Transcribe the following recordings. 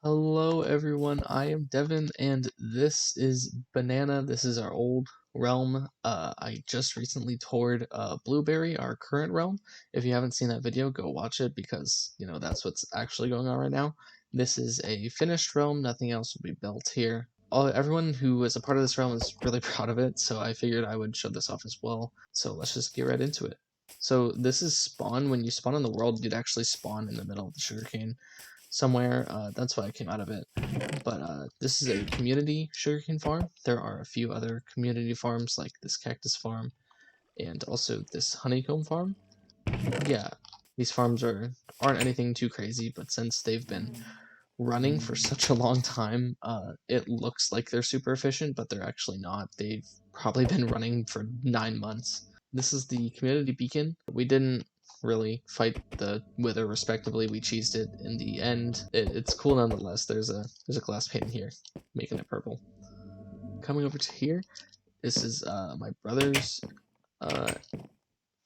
Hello everyone, I am Devin and this is Banana. This is our old realm. I just recently toured Blueberry, our current realm. If you haven't seen that video, go watch it because, that's what's actually going on right now. This is a finished realm, nothing else will be built here. Everyone who is a part of this realm is really proud of it, so I figured I would show this off as well. So let's just get right into it. So this is spawn. When you spawn in the world, you'd actually spawn in the middle of the sugarcane somewhere. That's why I came out of it. But this is a community sugarcane farm. There are a few other community farms like this cactus farm and also this honeycomb farm. Yeah, these farms aren't anything too crazy, but since they've been running for such a long time, it looks like they're super efficient, but they're actually not. They've probably been running for 9 months. This is the community beacon. We didn't really fight the wither respectively. We cheesed it in the end. It's cool nonetheless. There's a glass pane here, making it purple. Coming over to here, this is my brother's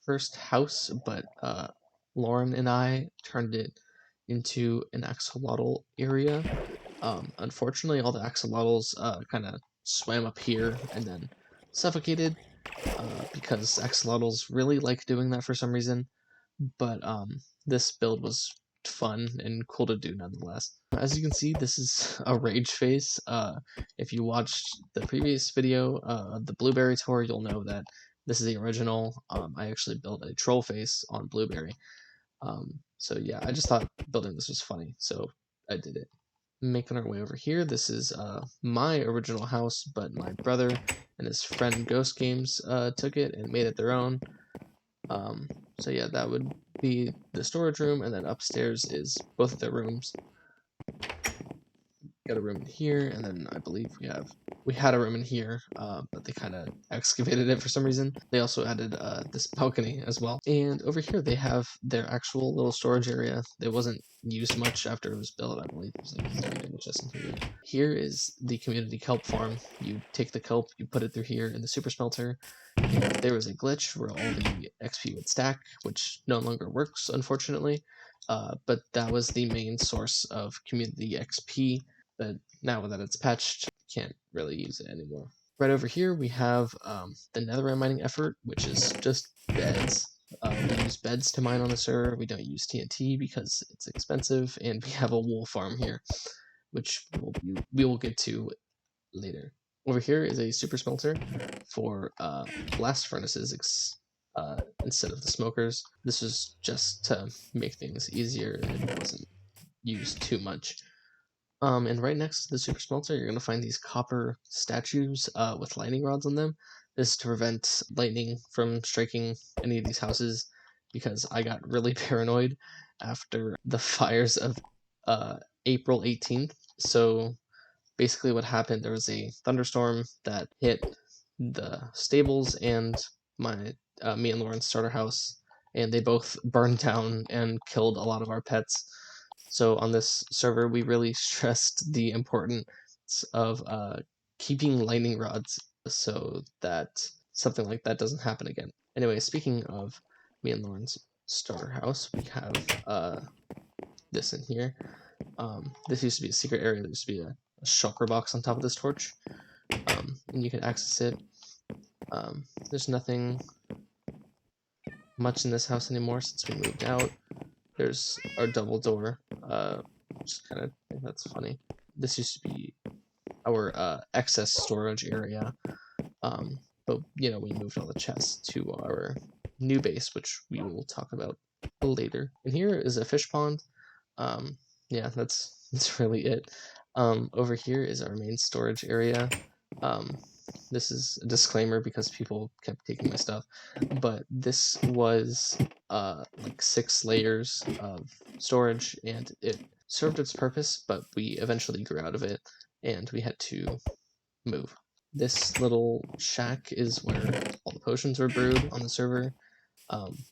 first house, but Lauren and I turned it into an axolotl area. Unfortunately, all the axolotls kind of swam up here and then suffocated because axolotls really like doing that for some reason. But this build was fun and cool to do nonetheless. As you can see, this is a rage face. If you watched the previous video of the Blueberry tour, you'll know that this is the original. I actually built a troll face on Blueberry. So yeah, I just thought building this was funny, so I did it. Making our way over here, this is my original house, but my brother and his friend Ghost Games took it and made it their own. So yeah, that would be the storage room, and then upstairs is both of their rooms. Got a room in here, and then I believe we had a room in here, but they kind of excavated it for some reason. They also added this balcony as well. And over here they have their actual little storage area. It wasn't used much after it was built. I believe there's like 3 images in here. Here is the community kelp farm. You take the kelp, you put it through here in the super smelter. And there was a glitch where all the XP would stack, which no longer works, unfortunately. But that was the main source of community XP. But now that it's patched, can't really use it anymore. Right over here we have the netherite mining effort, which is just beds. We use beds to mine on the server. We don't use TNT because it's expensive, and we have a wool farm here, which we will get to later. Over here is a super smelter for blast furnaces instead of the smokers. This was just to make things easier and wasn't used too much. And right next to the super smelter, you're going to find these copper statues with lightning rods on them. This is to prevent lightning from striking any of these houses, because I got really paranoid after the fires of April 18th. So basically what happened, there was a thunderstorm that hit the stables and me and Lauren's starter house, and they both burned down and killed a lot of our pets. So on this server, we really stressed the importance of keeping lightning rods so that something like that doesn't happen again. Anyway, speaking of me and Lauren's starter house, we have this in here. This used to be a secret area. There used to be a shulker box on top of this torch, and you can access it. There's nothing much in this house anymore since we moved out. There's our double door, just kind of think that's funny. This used to be our excess storage area, but we moved all the chests to our new base, which we will talk about later. And here is a fish pond. Yeah, that's really it. Over here is our main storage area. This is a disclaimer because people kept taking my stuff, but this was like 6 layers of storage, and it served its purpose, but we eventually grew out of it and we had to move. This little shack is where all the potions were brewed on the server,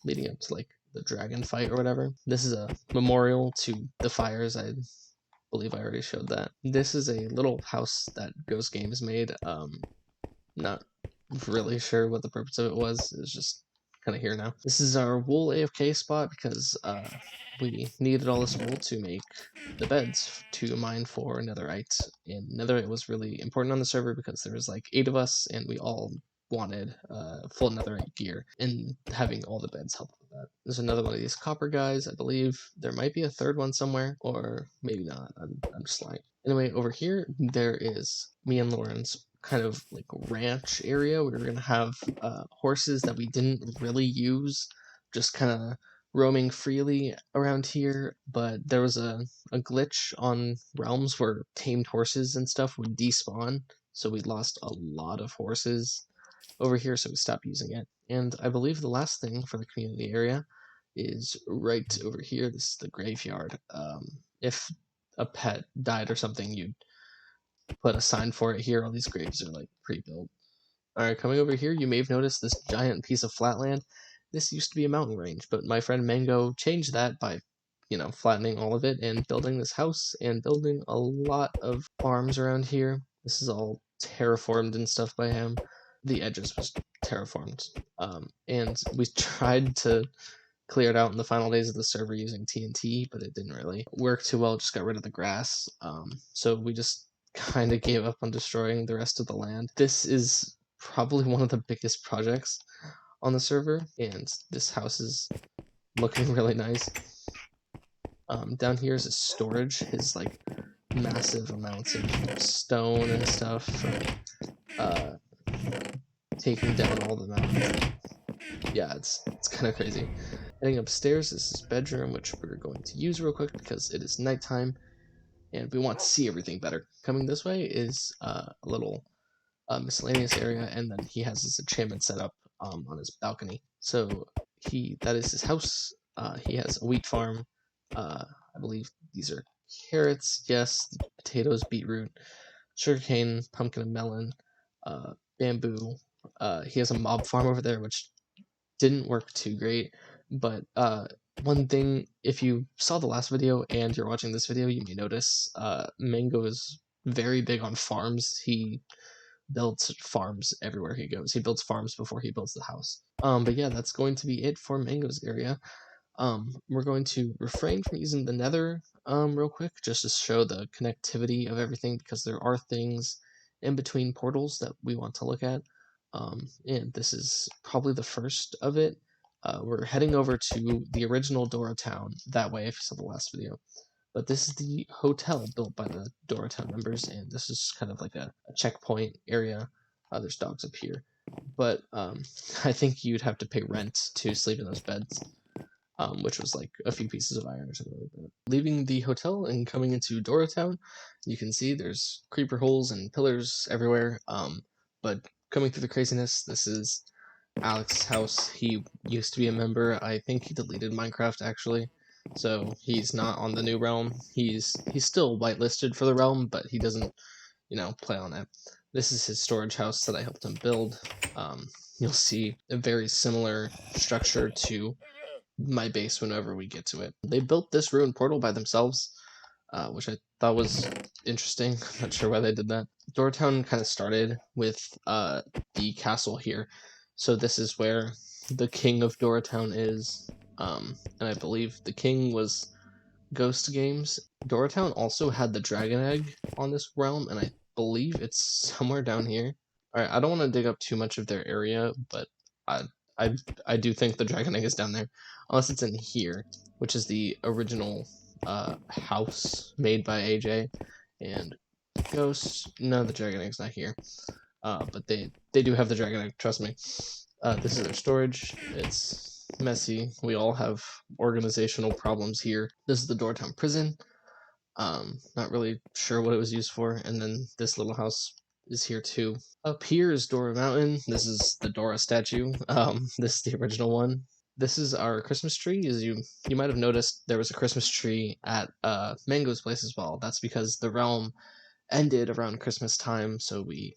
leading up to like the dragon fight or whatever. This is a memorial to the fires. I believe I already showed that. This is a little house that Ghost Games made. Not really sure what the purpose of it was. It was just kind of here now. This is our wool AFK spot because we needed all this wool to make the beds to mine for netherite. And netherite was really important on the server because there was like 8 of us and we all wanted full netherite gear, and having all the beds helped with that. There's another one of these copper guys. I believe there might be a third one somewhere, or maybe not. I'm just lying. Anyway, over here there is me and Lauren's kind of like ranch area. We were gonna have horses that we didn't really use, just kind of roaming freely around here, but there was a glitch on realms where tamed horses and stuff would despawn, so we lost a lot of horses over here, so we stopped using it. And I believe the last thing for the community area is right over here. This is the graveyard. If a pet died or something, you'd put a sign for it here. All these graves are like pre-built. Alright, coming over here, you may have noticed this giant piece of flatland. This used to be a mountain range, but my friend Mango changed that by, flattening all of it and building this house and building a lot of farms around here. This is all terraformed and stuff by him. The edges was terraformed. And we tried to clear it out in the final days of the server using TNT, but it didn't really work too well. It just got rid of the grass. So we just kind of gave up on destroying the rest of the land. This is probably one of the biggest projects on the server, and this house is looking really nice. Down here is his storage, his like massive amounts of stone and stuff from taking down all the mountains. Yeah, it's kind of crazy. Heading upstairs is his bedroom, which we're going to use real quick because it is nighttime and we want to see everything better. Coming this way is a little miscellaneous area, and then he has his enchantment set up on his balcony. So that is his house. He has a wheat farm. I believe these are carrots, yes, potatoes, beetroot, sugarcane, pumpkin, and melon, bamboo. He has a mob farm over there, which didn't work too great, but one thing, if you saw the last video and you're watching this video, you may notice Mango is very big on farms. He builds farms everywhere he goes. He builds farms before he builds the house. But yeah, that's going to be it for Mango's area. We're going to refrain from using the Nether real quick, just to show the connectivity of everything, because there are things in between portals that we want to look at. And this is probably the first of it. We're heading over to the original Dora Town that way, if you saw the last video. But this is the hotel built by the Dora Town members, and this is kind of like a checkpoint area. There's dogs up here. But I think you'd have to pay rent to sleep in those beds, which was like a few pieces of iron or something like that. Leaving the hotel and coming into Dora Town, you can see there's creeper holes and pillars everywhere. But coming through the craziness, this is Alex's house. He used to be a member. I think he deleted Minecraft actually, so he's not on the new realm. He's still whitelisted for the realm, but he doesn't, play on it. This is his storage house that I helped him build. You'll see a very similar structure to my base whenever we get to it. They built this ruined portal by themselves, which I thought was interesting. I'm not sure why they did that. Doratown kind of started with the castle here. So this is where the king of Doratown is. And I believe the king was Ghost Games. Doratown also had the dragon egg on this realm, and I believe it's somewhere down here. Alright, I don't want to dig up too much of their area, but I do think the dragon egg is down there. Unless it's in here, which is the original house made by AJ. And Ghost, no, the dragon egg's not here. But they do have the dragon egg, trust me. This is their storage. It's messy. We all have organizational problems here. This is the Doratown prison. Not really sure what it was used for. And then this little house is here too. Up here is Dora Mountain. This is the Dora statue. This is the original one. This is our Christmas tree. As you might have noticed, there was a Christmas tree at Mango's place as well. That's because the realm ended around Christmas time, so we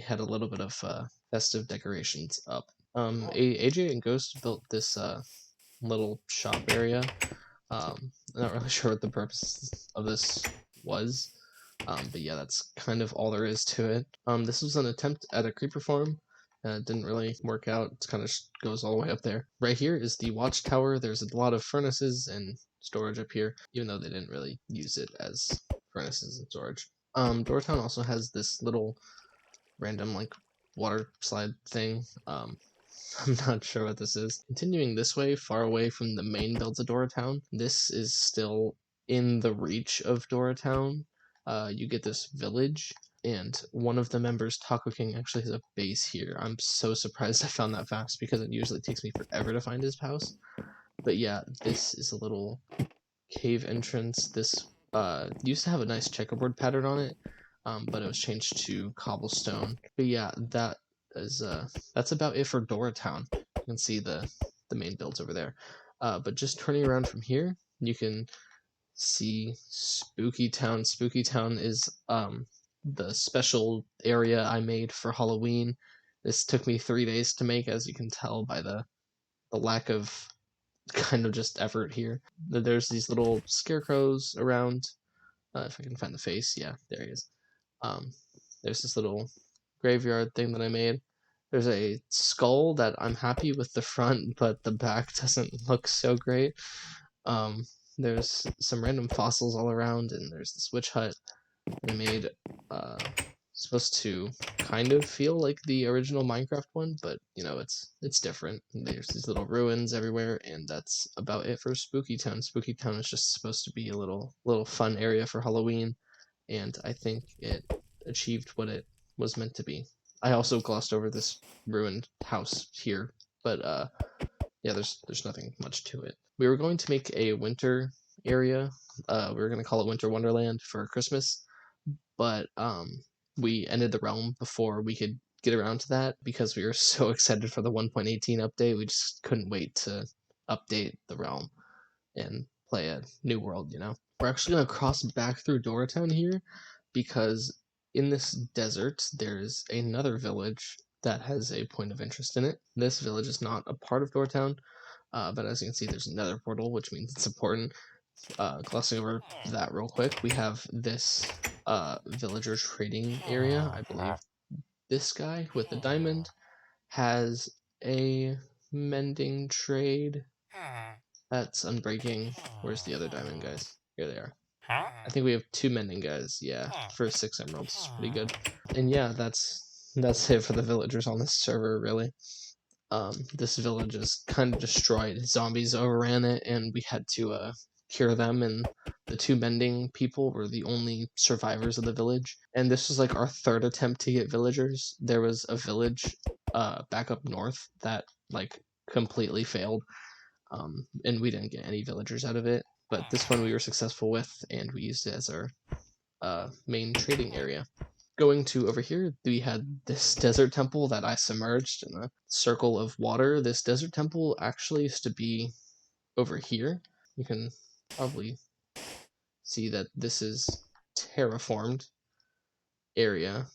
had a little bit of festive decorations up. AJ and Ghost built this little shop area. I'm not really sure what the purpose of this was, but yeah, that's kind of all there is to it. This was an attempt at a creeper farm. Didn't really work out. It kind of goes all the way up there. Right here is the Watchtower. There's a lot of furnaces and storage up here, even though they didn't really use it as furnaces and storage. Dortown also has this little random like water slide thing. I'm not sure what this is. Continuing this way, far away from the main builds of Doratown, this is still in the reach of Doratown. You get this village, and one of the members, Taco King, actually has a base here. I'm so surprised I found that fast because it usually takes me forever to find his house. But yeah, this is a little cave entrance. This used to have a nice checkerboard pattern on it, but it was changed to cobblestone. But yeah, that's about it for Doratown. You can see the main builds over there. But just turning around from here, you can see Spooky Town. Spooky Town is the special area I made for Halloween. This took me 3 days to make, as you can tell by the lack of kind of just effort here. There's these little scarecrows around. If I can find the face, yeah, there he is. There's this little graveyard thing that I made. There's a skull that I'm happy with the front, but the back doesn't look so great. There's some random fossils all around, and there's this witch hut I made. Supposed to kind of feel like the original Minecraft one, but you know, it's different. There's these little ruins everywhere, and that's about it for Spooky Town. Spooky Town is just supposed to be a little fun area for Halloween, and I think it achieved what it was meant to be. I also glossed over this ruined house here, but yeah, there's nothing much to it. We were going to make a winter area. We were going to call it Winter Wonderland for Christmas, but we ended the realm before we could get around to that because we were so excited for the 1.18 update. We just couldn't wait to update the realm and play a new world, you know? We're actually going to cross back through Doratown here because in this desert, there's another village that has a point of interest in it. This village is not a part of Doratown, but as you can see, there's another portal, which means it's important. Glossing over that real quick, we have this villager trading area. I believe this guy with the diamond has a mending trade. That's unbreaking. Where's the other diamond guys? Here they are. I think we have 2 mending guys. Yeah, for 6 emeralds, pretty good. And yeah, that's it for the villagers on this server, really. This village is kind of destroyed. Zombies overran it, and we had to cure them, and the 2 mending people were the only survivors of the village. And this was like our 3rd attempt to get villagers. There was a village back up north that like completely failed, and we didn't get any villagers out of it. But this one we were successful with, and we used it as our main trading area. Going to over here, we had this desert temple that I submerged in a circle of water. This desert temple actually used to be over here. You can probably see that this is terraformed area,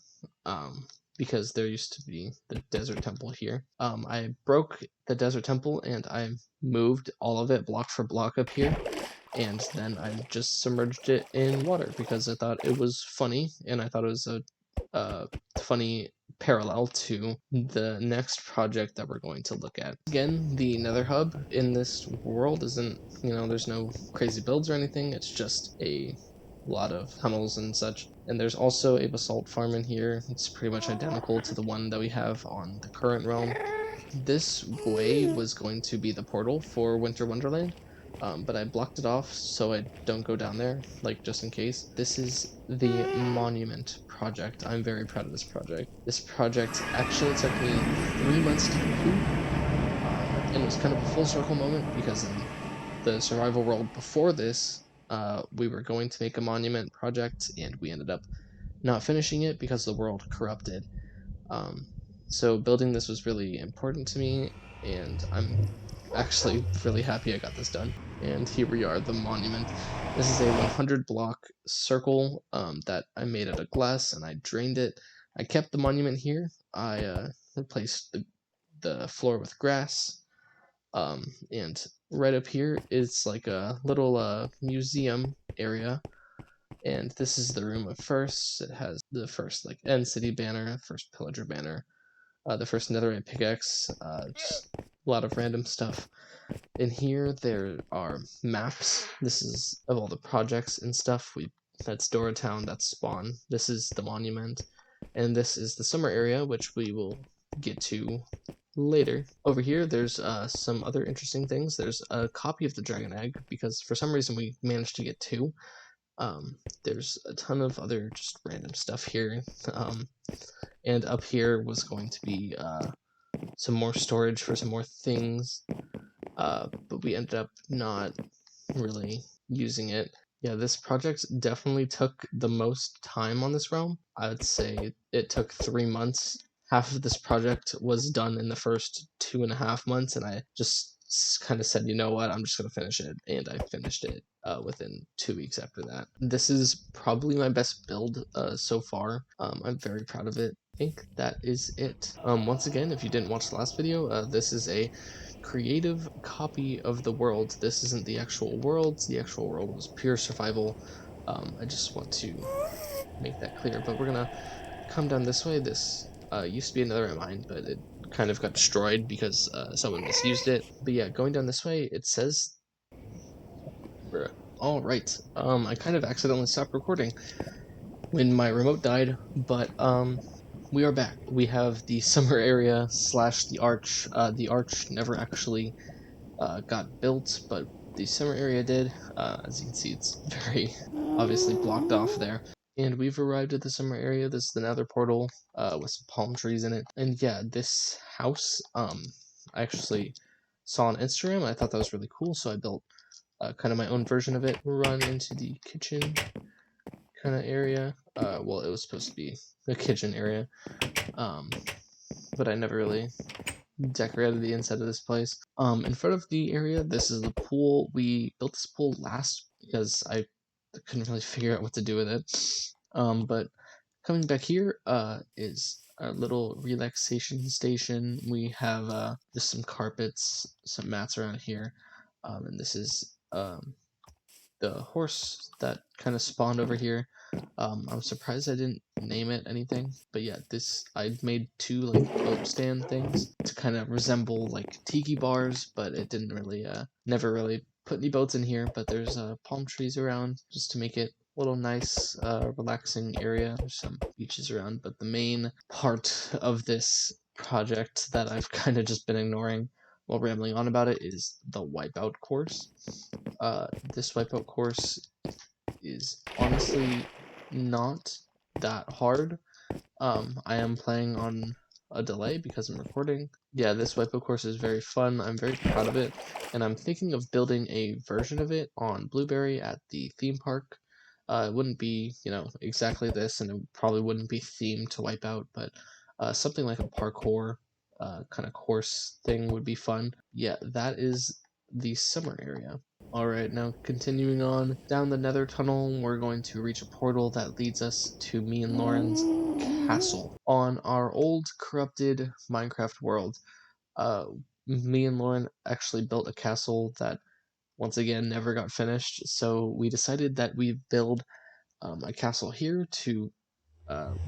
because there used to be the desert temple here. I broke the desert temple and I moved all of it block for block up here, and then I just submerged it in water because I thought it was funny, and I thought it was a funny parallel to the next project that we're going to look at. Again, the Nether hub in this world isn't, you know, there's no crazy builds or anything, it's just a lot of tunnels and such. And there's also a basalt farm in here. It's pretty much identical to the one that we have on the current realm. This way was going to be the portal for Winter Wonderland, but I blocked it off so I don't go down there, like just in case. This is the Monument project. I'm very proud of this project. This project actually took me 3 months to complete, and it was kind of a full circle moment because in the survival world before this, we were going to make a monument project and we ended up not finishing it because the world corrupted. So building this was really important to me, and I'm actually really happy I got this done. And here we are, the monument. This is a 100 block circle that I made out of glass, and I drained it. I kept the monument here. I replaced the floor with grass, and right up here is like a little museum area. And this is the room of first. It has the first like end city banner, first pillager banner, the first netherite pickaxe, just a lot of random stuff. In here, there are maps. This is of all the projects and stuff. That's Dora Town, that's Spawn. This is the monument, and this is the summer area, which we will get to later. Over here, there's some other interesting things. There's a copy of the dragon egg, because for some reason we managed to get two. There's a ton of other just random stuff here. And up here was going to be some more storage for some more things, but we ended up not really using it. Yeah, this project definitely took the most time on this realm. I would say it took 3 months. Half of this project was done in the first 2.5 months, and I just kind of said, you know what, I'm just going to finish it, and I finished it within 2 weeks after that. This is probably my best build so far. I'm very proud of it. I think that is it. Once again, if you didn't watch the last video, this is a creative copy of the world. This isn't the actual world. The actual world was pure survival. I just want to make that clear, but we're gonna come down this way. This used to be another mine, but it kind of got destroyed because someone misused it. But yeah, going down this way, it says... All right. I kind of accidentally stopped recording when my remote died, but we are back. We have the summer area slash the arch. The arch never actually got built, but the summer area did. As you can see, it's very obviously blocked off there. And we've arrived at the summer area. This is the Nether portal with some palm trees in it. And yeah, this house, I actually saw on Instagram. I thought that was really cool, so I built kind of my own version of it. Run into the kitchen kind of area. Well, it was supposed to be the kitchen area, but I never really decorated the inside of this place. In front of the area, this is the pool. We built this pool last because I couldn't really figure out what to do with it. But coming back here is a little relaxation station. We have just some carpets, some mats around here, and this is the horse that kind of spawned over here. I'm surprised I didn't name it anything, but yeah, I made 2 like boat stand things to kind of resemble like tiki bars, but it didn't really never really put any boats in here. But there's palm trees around just to make it a little nice relaxing area. There's some beaches around, but the main part of this project that I've kind of just been ignoring while rambling on about it is the wipeout course. This wipeout course is honestly not that hard. I am playing on a delay because I'm recording. Yeah, this wipeout course is very fun. I'm very proud of it, and I'm thinking of building a version of it on Blueberry at the theme park. It wouldn't be, exactly this, and it probably wouldn't be themed to Wipeout, but something like a parkour kind of course thing would be fun. Yeah, that is the summer area. Alright, now continuing on down the Nether tunnel, we're going to reach a portal that leads us to me and Lauren's castle. On our old corrupted Minecraft world, me and Lauren actually built a castle that once again never got finished, so we decided that we build a castle here to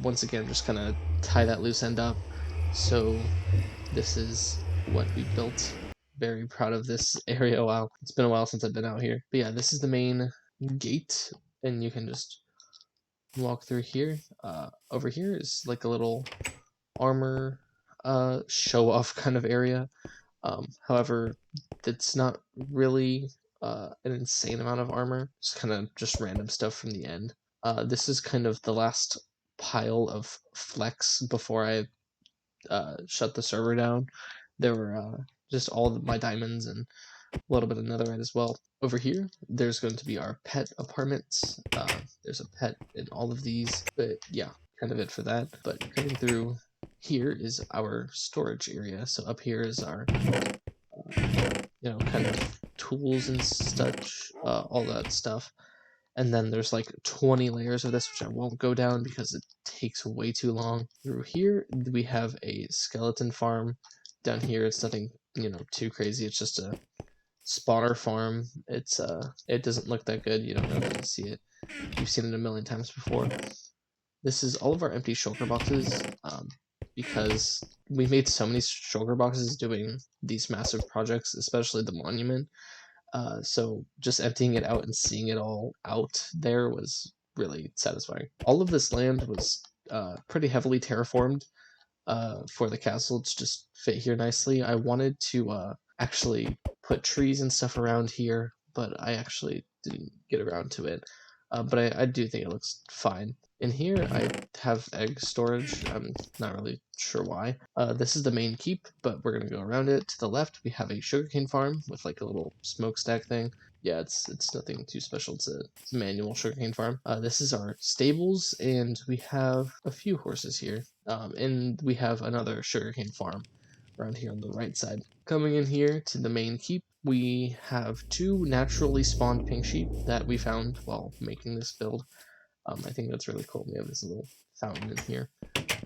once again just kind of tie that loose end up. So this is what we built. Very proud of this area. Wow, it's been a while since I've been out here. But yeah, this is the main gate, and you can just walk through here. Over here is like a little armor show off kind of area. However, it's not really an insane amount of armor. It's kind of just random stuff from the end. This is kind of the last pile of flex before I shut the server down. There were just all my diamonds and a little bit of netherite as well. Over here, there's going to be our pet apartments. There's a pet in all of these, but yeah, kind of it for that. But coming through here is our storage area. So up here is our, kind of tools and such, all that stuff. And then there's like 20 layers of this, which I won't go down because it takes way too long. Through here, we have a skeleton farm. Down here, it's nothing, too crazy. It's just a spawner farm. It doesn't look that good. You don't know if you see it. You've seen it a million times before. This is all of our empty shulker boxes, because we made so many shulker boxes doing these massive projects, especially the monument. So just emptying it out and seeing it all out there was really satisfying. All of this land was pretty heavily terraformed for the castle to just fit here nicely. I wanted to actually put trees and stuff around here, but I actually didn't get around to it. But I do think it looks fine. In here, I have egg storage. I'm not really sure why. This is the main keep, but we're gonna go around it. To the left, we have a sugarcane farm with like a little smokestack thing. Yeah, it's nothing too special. It's a manual sugarcane farm. This is our stables, and we have a few horses here. And we have another sugarcane farm around here on the right side. Coming in here to the main keep, we have 2 naturally spawned pink sheep that we found while making this build. I think that's really cool. We have this little fountain in here.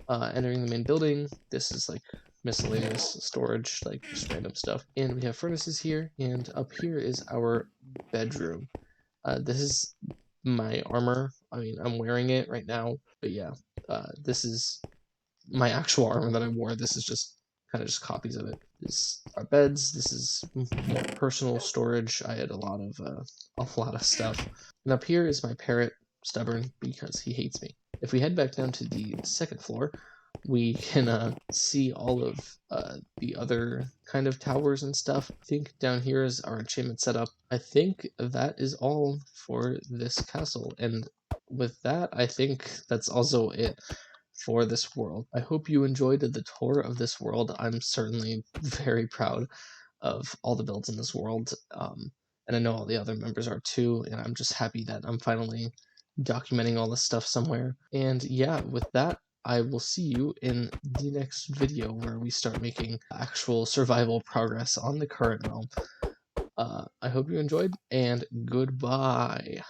Entering the main building, this is like miscellaneous storage, like just random stuff. And we have furnaces here, and up here is our bedroom. This is my armor. I mean, I'm wearing it right now, but yeah, this is my actual armor that I wore. This is just kind of just copies of it. This our beds. This is more personal storage. I had a lot of stuff. And up here is my parrot, Stubborn, because he hates me. If we head back down to the second floor, we can see all of the other kind of towers and stuff. I think down here is our enchantment setup. I think that is all for this castle, and with that, I think that's also it for this world. I hope you enjoyed the tour of this world. I'm certainly very proud of all the builds in this world, and I know all the other members are too, and I'm just happy that I'm finally documenting all this stuff somewhere. And yeah, with that, I will see you in the next video where we start making actual survival progress on the current realm. I hope you enjoyed, and goodbye.